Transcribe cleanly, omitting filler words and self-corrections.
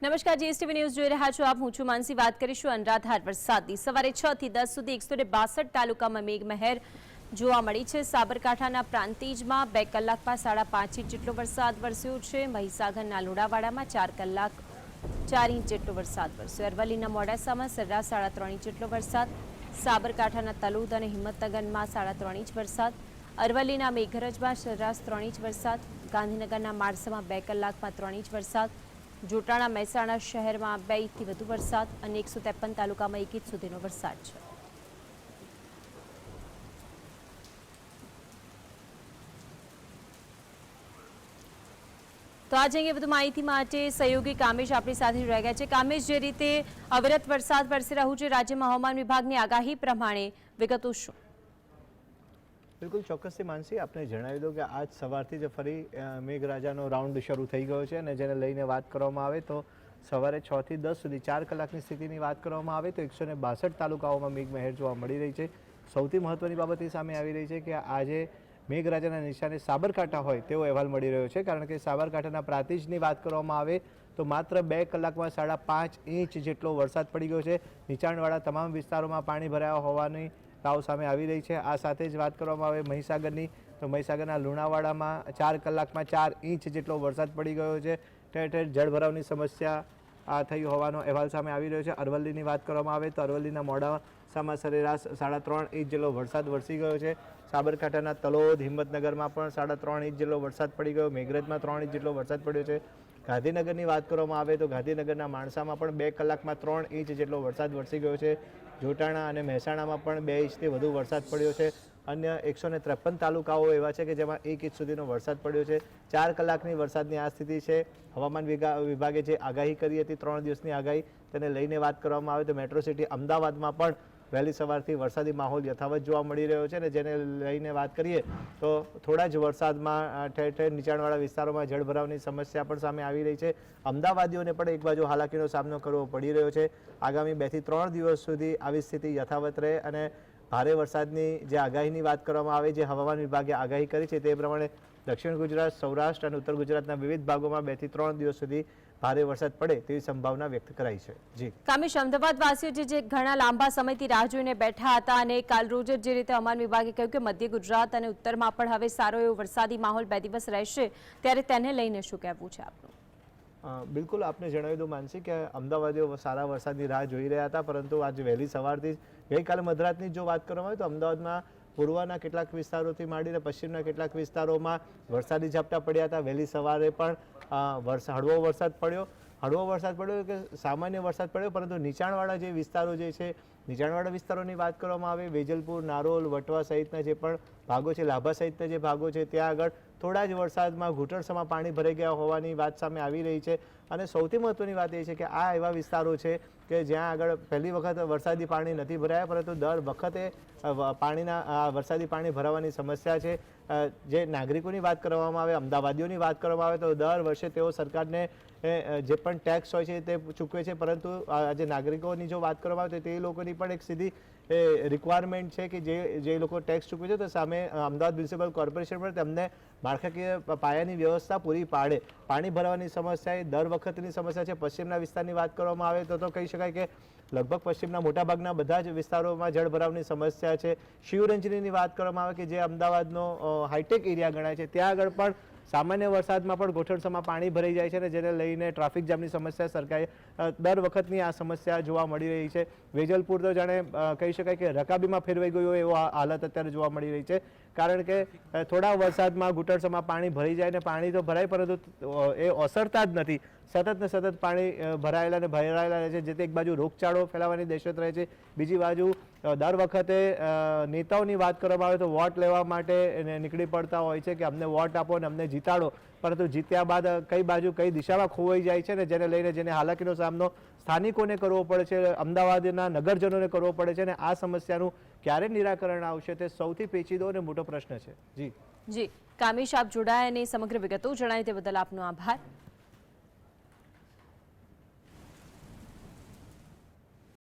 નમસ્કાર, GSTV news જોઈ રહ્યા છો આપ. હું છું માનસી. વાત કરીશું અનરાધાર વરસાદની. સવારે 6 થી 10 સુધી 162 તાલુકામાં મેઘમહેર જોવા મળી છે. સાબરકાંઠાના પ્રાંતિજમાં 2 કલાકમાં 5.5 ઇંચ જેટલો વરસાદ વરસ્યો છે. મહીસાગરના લુણાવાડામાં 4 કલાક 4 ઇંચ જેટલો વરસાદ વરસ્યો. અરવલ્લીના મોડાસામાં સરેરાશ 3.5 ઇંચ જેટલો વરસાદ. સાબરકાંઠાના તલોદ અને હિંમતનગરમાં 3.5 ઇંચ વરસાદ. અરવલ્લીના મેઘરજમાં સરેરાશ 3 ઇંચ વરસાદ. ગાંધીનગરના માણસામાં 2 કલાકમાં 3 ઇંચ વરસાદ. જોટાણા મહેસાણા શહેરમાં 2 ઇંચથી વધુ વરસાદ અને 153 તાલુકામાં 1 ઇંચ સુધીનો વરસાદ છે. તો આજે અંગે વધુ માહિતી માટે સહયોગી કામેશ આપણી સાથે જોડાઈ ગયા છે. કામેશ, જે રીતે અવિરત વરસાદ વરસી રહ્યું છે રાજ્યમાં, હવામાન વિભાગની આગાહી પ્રમાણે વિગતો શું? બિલકુલ ચોક્કસથી માનસી, આપને જણાવી દઉં કે આજ સવારથી જ ફરી મેઘરાજાનો રાઉન્ડ શરૂ થઈ ગયો છે અને જેને લઈને વાત કરવામાં આવે તો સવારે 6 થી 10 સુધી 4 કલાકની સ્થિતિની વાત કરવામાં આવે તો 162 તાલુકાઓમાં મેઘમહેર જોવા મળી રહી છે. સૌથી મહત્વની બાબત એ સામે આવી રહી છે કે આજે મેઘરાજાના નિશાને સાબરકાંઠા હોય તેવો અહેવાલ મળી રહ્યો છે, કારણ કે સાબરકાંઠાના પ્રાંતિજની વાત કરવામાં આવે તો માત્ર 2 કલાકમાં 5.5 ઇંચ જેટલો વરસાદ પડી ગયો છે. નીચાણવાળા તમામ વિસ્તારોમાં પાણી ભરાયા હોવાની તાવ સામે આવી રહી છે. આ સાથે જ વાત કરવામાં આવે મહીસાગરની તો મહીસાગરના લુણાવાડામાં 4 કલાકમાં 4 ઇંચ જેટલો વરસાદ પડી ગયો છે. ઠેર ઠેર જળભરાવની સમસ્યા થઈ હોવાનો અહેવાલ સામે આવી રહ્યો છે. અરવલ્લીની વાત કરવામાં આવે તો અરવલ્લીના મોડાસામાં સરેરાશ 3.5 ઇંચ જેટલો વરસાદ વરસી ગયો છે. સાબરકાંઠાના તલોદ હિંમતનગરમાં પણ 3.5 ઇંચ જેટલો વરસાદ પડી ગયો. મેઘરજમાં 3 ઇંચ જેટલો વરસાદ પડ્યો છે. ગાંધીનગરની વાત કરવામાં આવે તો ગાંધીનગરના માણસામાં પણ 2 કલાકમાં 3 ઇંચ જેટલો વરસાદ વરસી ગયો છે. જોટાણા અને મહેસાણામાં પણ 2 ઇંચથી વધુ વરસાદ પડ્યો છે. અન્ય 153 તાલુકાઓ એવા છે કે જેમાં 1 ઇંચ સુધીનો વરસાદ પડ્યો છે. 4 કલાકની વરસાદની આ સ્થિતિ છે. હવામાન વિભાગે જે આગાહી કરી હતી 3 દિવસની આગાહી, તેને લઈને વાત કરવામાં આવે તો મેટ્રો સિટી અમદાવાદમાં પણ વહેલી સવારથી વરસાદી માહોલ યથાવત જોવા મળી રહ્યો છે અને જેને લઈને વાત કરીએ તો થોડા જ વરસાદમાં ઠેર ઠેર નીચાણવાળા વિસ્તારોમાં જળભરાવની સમસ્યા પણ સામે આવી રહી છે. અમદાવાદીઓને પણ એક બાજુ હાલાકીનો સામનો કરવો પડી રહ્યો છે. આગામી 2 થી 3 દિવસ સુધી આવી સ્થિતિ યથાવત રહે અને ભારે વરસાદની જે આગાહીની વાત કરવામાં આવે, જે હવામાન વિભાગે આગાહી કરી છે તે પ્રમાણે દક્ષિણ ગુજરાત, સૌરાષ્ટ્ર અને ઉત્તર ગુજરાતના વિવિધ ભાગોમાં 2 થી 3 દિવસ સુધી ભારે વરસાદ પડે તેવી સંભાવના વ્યક્ત કરાઈ છે. જી કામેશ, અમદાવાદ વાસીઓ જે ઘણા લાંબા સમયથી રાહ જોઈને બેઠા હતા અને કાલ રોજ જે રીતે હવામાન વિભાગે કહ્યું કે મધ્ય ગુજરાત અને ઉત્તરમાં પણ હવે સારો એવો વરસાદી માહોલ 2 દિવસ રહેશે, ત્યારે તેને લઈને શું કહેવું છે આપનું? બિલકુલ, આપને જણાવી દઉં માનસી કે અમદાવાદીઓ સારા વરસાદની રાહ જોઈ રહ્યા હતા, પરંતુ આજે વહેલી સવારથી ગઈકાલે મધરાતની જો વાત કરવામાં આવે તો અમદાવાદમાં પૂર્વના કેટલાક વિસ્તારોથી માંડીને પશ્ચિમના કેટલાક વિસ્તારોમાં વરસાદી ઝાપટા પડ્યા હતા. વહેલી સવારે પણ હળવો વરસાદ પડ્યો કે સામાન્ય વરસાદ પડ્યો, પરંતુ નીચાણવાળા જે વિસ્તારો જે છે, નીચાણવાળા વિસ્તારોની વાત કરવામાં આવે વેજલપુર, નારોલ, વટવા સહિતના જે પણ ભાગો છે, લાભા સહિતના જે ભાગો છે, ત્યાં આગળ થોડા જ વરસાદમાં ઘૂંટણસમાં પાણી ભરાઈ ગયા હોવાની વાત સામે આવી રહી છે. અને સૌથી મહત્વની વાત એ છે કે આ એવા વિસ્તારો છે કે જ્યાં આગળ પહેલી વખત વરસાદી પાણી નથી ભરાયા, પરંતુ દર વખતે વરસાદી પાણી ભરાવાની સમસ્યા છે. જે નાગરિકોની વાત કરવામાં આવે, અમદાવાદીઓની વાત કરવામાં આવે તો દર વર્ષે તેઓ સરકારને જે પણ ટેક્સ હોય છે તે ચૂકવે છે, પરંતુ આજે નાગરિકોની જો વાત કરવામાં આવે તો તે લોકોની પણ એક સીધી રિક્વાયરમેન્ટ છે કે જે લોકો ટેક્સ ચૂકવે છે તો સામે અમદાવાદ મ્યુનિસિપલ કોર્પોરેશન પણ તેમને માળખાકીય પાયાની વ્યવસ્થા પૂરી પાડે. પાણી ભરવાની સમસ્યા એ દર વખતની સમસ્યા છે. પશ્ચિમના વિસ્તારની વાત કરવામાં આવે તો કહી શકાય કે લગભગ પશ્ચિમના મોટાભાગના બધા જ વિસ્તારોમાં જળભરાવની સમસ્યા છે. શિવરંજનીની વાત કરવામાં આવે કે જે અમદાવાદનો હાઈટેક એરિયા ગણાય છે, ત્યાં આગળ પણ સામાન્ય વરસાદમાં પણ ઘોટણસામાં પાણી ભરાઈ જાય છે અને જેને લઈને ટ્રાફિક જામની સમસ્યા સર્જાય. દર વખતની આ સમસ્યા જોવા મળી રહી છે. વેજલપુર તો જાણે કહી શકાય કે રકાબીમાં ફેરવાઈ ગયો એવો હાલત અત્યારે જોવા મળી રહી છે, કારણ કે થોડા વરસાદમાં ઘૂંટણસામાં પાણી ભરી જાય ને પાણી તો ભરાય, પરંતુ એ ઓસરતા જ નથી. સતત ને સતત પાણી ભરાયેલા રહે છે, જેથી એક બાજુ રોગચાળો ફેલાવાની દહેશત રહે છે, બીજી બાજુ દર વખતે નેતાઓની વાત કરવામાં આવે તો વોટ લેવા માટે નીકળી પડતા હોય છે કે અમને વોટ આપો અને અમને જીતાડો, પરંતુ જીત્યા બાદ કઈ બાજુ કઈ દિશામાં ખોવાઈ જાય છે ને જેને લઈને જેને હાલાકીનો સામનો સ્થાનિકોને કરવો પડે છે, અમદાવાદના નગરજનોને કરવો પડે છે અને આ સમસ્યાનું ક્યારે નિરાકરણ આવશે તે સૌથી પેચીદો અને મોટો પ્રશ્ન છે. જી કામેશ, આપ જોડાયા અને સમગ્ર વિગતો જણાવી તે બદલ આપનો આભાર.